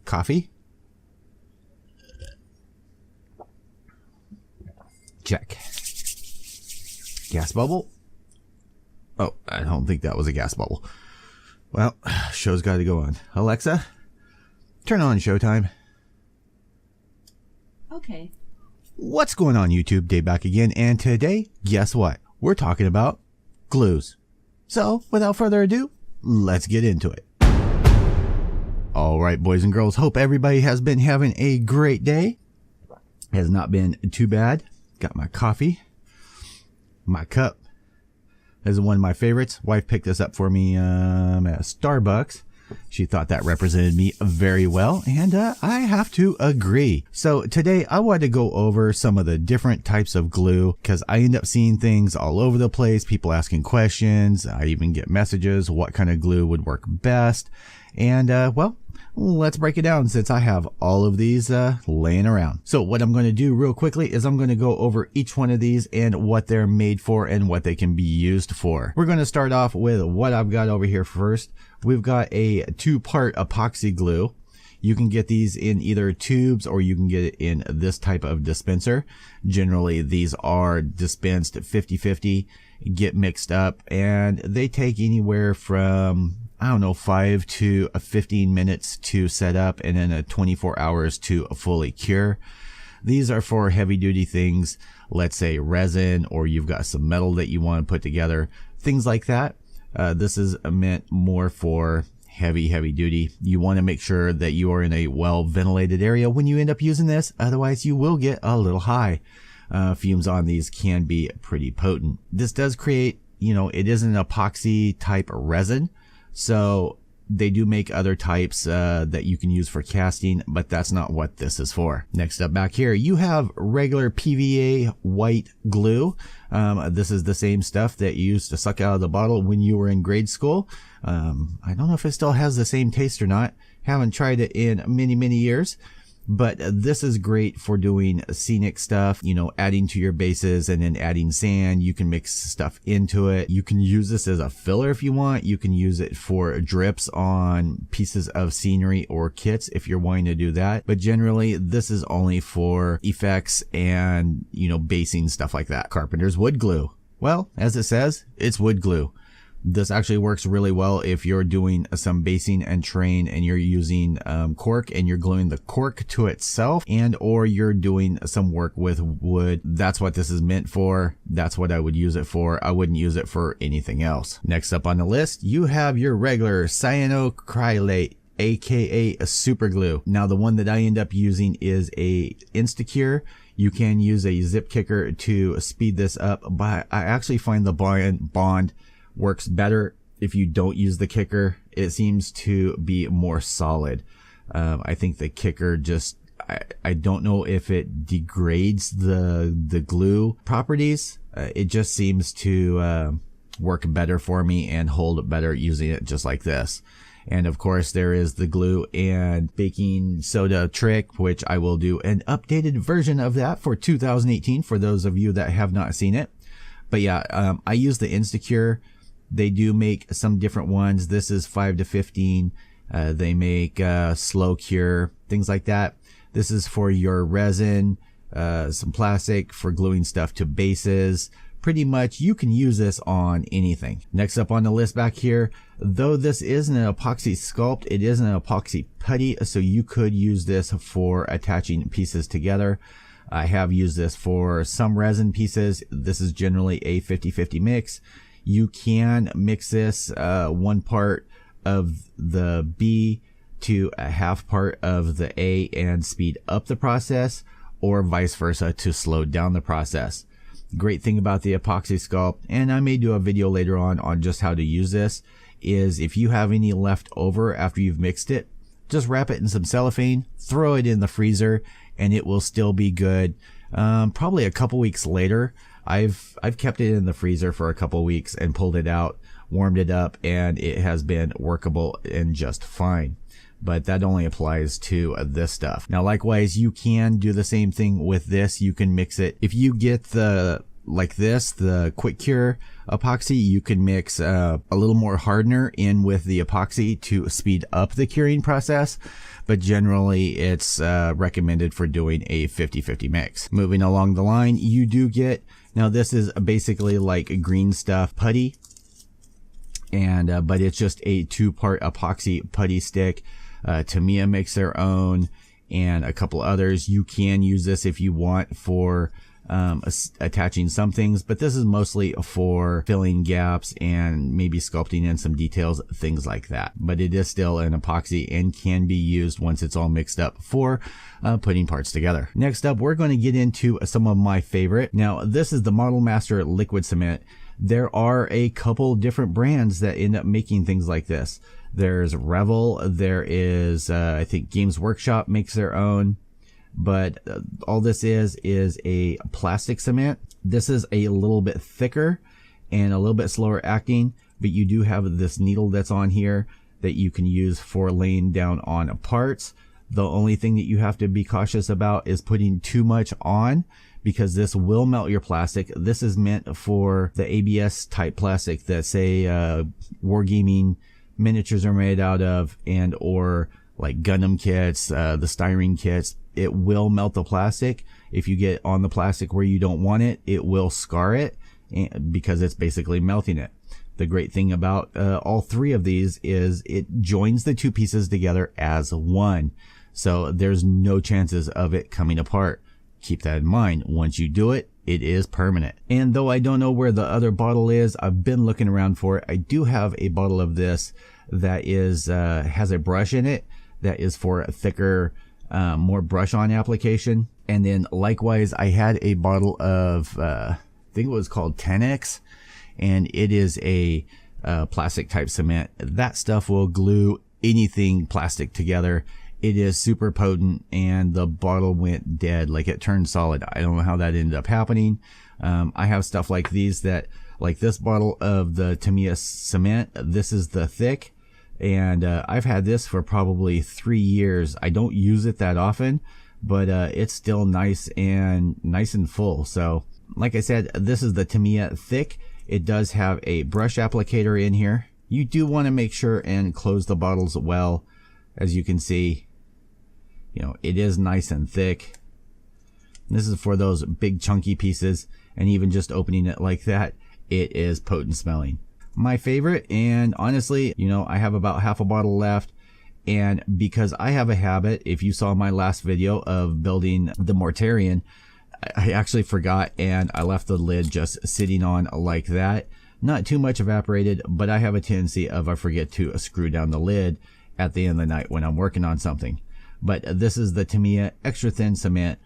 Coffee. Check. Gas bubble. Oh, I don't think that was a gas bubble. Well, show's got to go on. Alexa, turn on Showtime. Okay. What's going on, YouTube? Dave back again, and today, guess what? We're talking about glues. So, without further ado, let's get into it. Alright, boys and girls, hope everybody has been having a great day. Has not been too bad. Got my coffee. My cup. This is one of my favorites. Wife picked this up for me at Starbucks. She thought that represented me very well, and I have to agree. So today I wanted to go over some of the different types of glue because I end up seeing things all over the place, people asking questions. I even get messages, what kind of glue would work best. And well, let's break it down since I have all of these laying around. So what I'm going to do real quickly is I'm going to go over each one of these and what they're made for and what they can be used for. We're going to start off with what I've got over here first. We've got a 2-part epoxy glue. You can get these in either tubes or you can get it in this type of dispenser. Generally, these are dispensed 50-50, get mixed up, and they take anywhere from, I don't know, 5 to 15 minutes to set up and then 24 hours to fully cure. These are for heavy duty things, let's say resin, or you've got some metal that you want to put together, things like that. This is meant more for heavy duty. You want to make sure that you are in a well ventilated area when you end up using this, otherwise you will get a little high. Fumes on these can be pretty potent. This does create, you know, it is an epoxy type resin. So they do make other types that you can use for casting, but that's not what this is for. Next up back here, you have regular Pva White Glue. This is the same stuff that you used to suck out of the bottle when you were in grade school. I don't know if it still has the same taste or not. Haven't tried it in many years. But this is great for doing scenic stuff, you know, adding to your bases and then adding sand. You can mix stuff into it. You can use this as a filler if you want. You can use it for drips on pieces of scenery or kits if you're wanting to do that. But generally, this is only for effects and, you know, basing, stuff like that. Carpenters wood glue. Well, as it says, it's wood glue. This actually works really well if you're doing some basing and train and you're using cork and you're gluing the cork to itself, and or you're doing some work with wood. That's what this is meant for. That's what I would use it for. I wouldn't use it for anything else. Next up on the list, you have your regular Cyanoacrylate, aka a super glue. Now the one that I end up using is a Instacure. You can use a zip kicker to speed this up, but I actually find the bond works better if you don't use the kicker. It seems to be more solid. I think the kicker just, I don't know if it degrades the glue properties. It just seems to work better for me and hold better using it just like this. And of course there is the glue and baking soda trick, which I will do an updated version of that for 2018 for those of you that have not seen it. But yeah, I use the Instacure. They do make some different ones. This is 5 to 15. They make slow cure, things like that. This is for your resin, some plastic for gluing stuff to bases. Pretty much you can use this on anything. Next up on the list back here, though this isn't an epoxy sculpt, it is an epoxy putty, so you could use this for attaching pieces together. I have used this for some resin pieces. This is generally a 50-50 mix. You can mix this 1 part of the B to a half part of the A and speed up the process, or vice versa to slow down the process. Great thing about the epoxy sculpt, and I may do a video later on just how to use this, is if you have any left over after you've mixed it, just wrap it in some cellophane, throw it in the freezer, and it will still be good. Probably a couple weeks later. I've kept it in the freezer for a couple weeks and pulled it out, warmed it up, and it has been workable and just fine. But that only applies to this stuff. Now likewise, you can do the same thing with this. You can mix it. If you get the like this, the quick cure epoxy, you can mix a little more hardener in with the epoxy to speed up the curing process, but generally it's recommended for doing a 50-50 mix. Moving along the line, you do get, now this is basically like green stuff putty, and but it's just a 2-part epoxy putty stick. Tamiya makes their own, and a couple others. You can use this if you want for attaching some things, but this is mostly for filling gaps and maybe sculpting in some details, things like that. But it is still an epoxy and can be used once it's all mixed up for putting parts together. Next up, we're going to get into some of my favorite. Now, this is the Model Master liquid cement. There are a couple different brands that end up making things like this. There's Revel, there is I think Games Workshop makes their own, but all this is a plastic cement. This is a little bit thicker and a little bit slower acting, but you do have this needle that's on here that you can use for laying down on parts. The only thing that you have to be cautious about is putting too much on, because this will melt your plastic. This is meant for the ABS type plastic that, say, wargaming miniatures are made out of, and or like Gundam kits, the styrene kits. It will melt the plastic. If you get on the plastic where you don't want it, it will scar it, because it's basically melting it. The great thing about all three of these is it joins the two pieces together as one. So there's no chances of it coming apart. Keep that in mind. Once you do it, it is permanent. And though I don't know where the other bottle is, I've been looking around for it. I do have a bottle of this that is has a brush in it that is for a thicker, more brush on application. And then likewise, I had a bottle of I think it was called 10X, and it is a plastic type cement. That stuff will glue anything plastic together. It is super potent, and the bottle went dead, like it turned solid. I don't know how that ended up happening. I have stuff like these that, like this bottle of the Tamiya Cement, this is the thick, and I've had this for probably 3 years. I don't use it that often, but it's still nice and full. So like I said, this is the Tamiya thick. It does have a brush applicator in here. You do want to make sure and close the bottles well. As you can see, you know, it is nice and thick. This is for those big chunky pieces, and even just opening it like that, it is potent smelling. My favorite, and honestly, you know, I have about half a bottle left, and because I have a habit, if you saw my last video of building the Mortarion, I actually forgot, and I left the lid just sitting on like that. Not too much evaporated, but I have a tendency of I forget to screw down the lid at the end of the night when I'm working on something. But this is the Tamiya extra thin cement.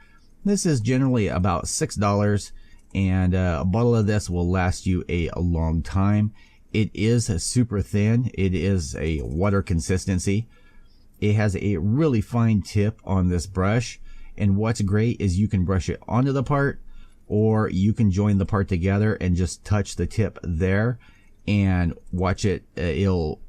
This is generally about $6, and a bottle of this will last you a long time. It is super thin. It is a water consistency. It has a really fine tip on this brush, and what's great is you can brush it onto the part, or you can join the part together and just touch the tip there and watch it. It'll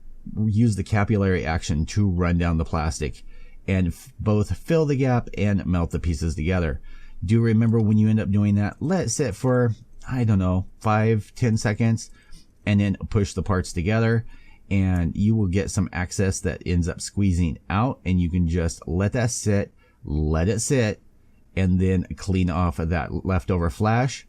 use the capillary action to run down the plastic and both fill the gap and melt the pieces together. Do remember, when you end up doing that, let it sit for, I don't know, 5-10 seconds, and then push the parts together, and you will get some excess that ends up squeezing out, and you can just let that sit, let it sit, and then clean off of that leftover flash,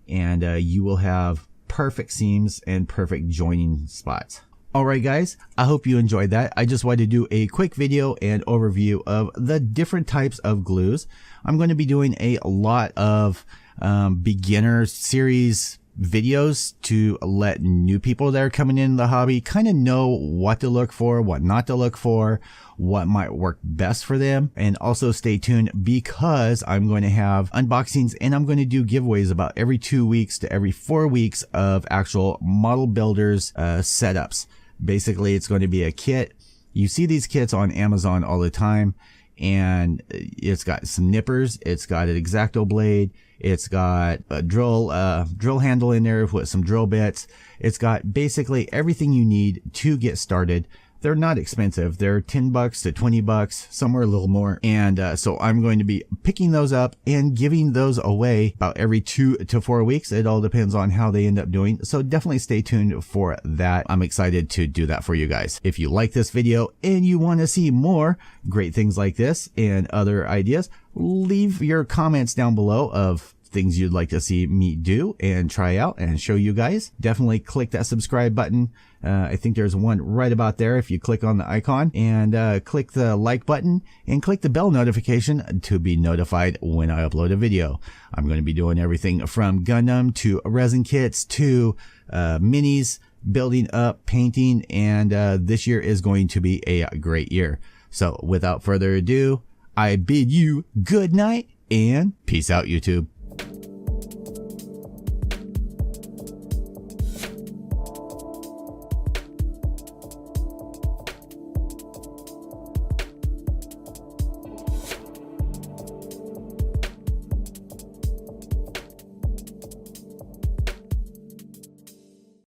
and you will have perfect seams and perfect joining spots. Alright guys, I hope you enjoyed that. I just wanted to do a quick video and overview of the different types of glues. I'm going to be doing a lot of beginner series videos to let new people that are coming into the hobby kind of know what to look for, what not to look for, what might work best for them. And also stay tuned, because I'm going to have unboxings and I'm going to do giveaways about every 2 weeks to every 4 weeks of actual model builders setups. Basically, it's going to be a kit. You see these kits on Amazon all the time, and it's got some nippers, it's got an X-Acto blade, it's got a drill handle in there with some drill bits. It's got basically everything you need to get started they're not expensive. They're $10 to $20, somewhere a little more. And so I'm going to be picking those up and giving those away about every 2 to 4 weeks. It all depends on how they end up doing. So definitely stay tuned for that. I'm excited to do that for you guys. If you like this video and you want to see more great things like this and other ideas, leave your comments down below of things you'd like to see me do and try out and show you guys. Definitely click that subscribe button. I think there's one right about there if you click on the icon, and click the like button and click the bell notification to be notified when I upload a video. I'm going to be doing everything from Gundam to resin kits to minis, building up, painting, and this year is going to be a great year. So without further ado, I bid you good night and peace out, YouTube.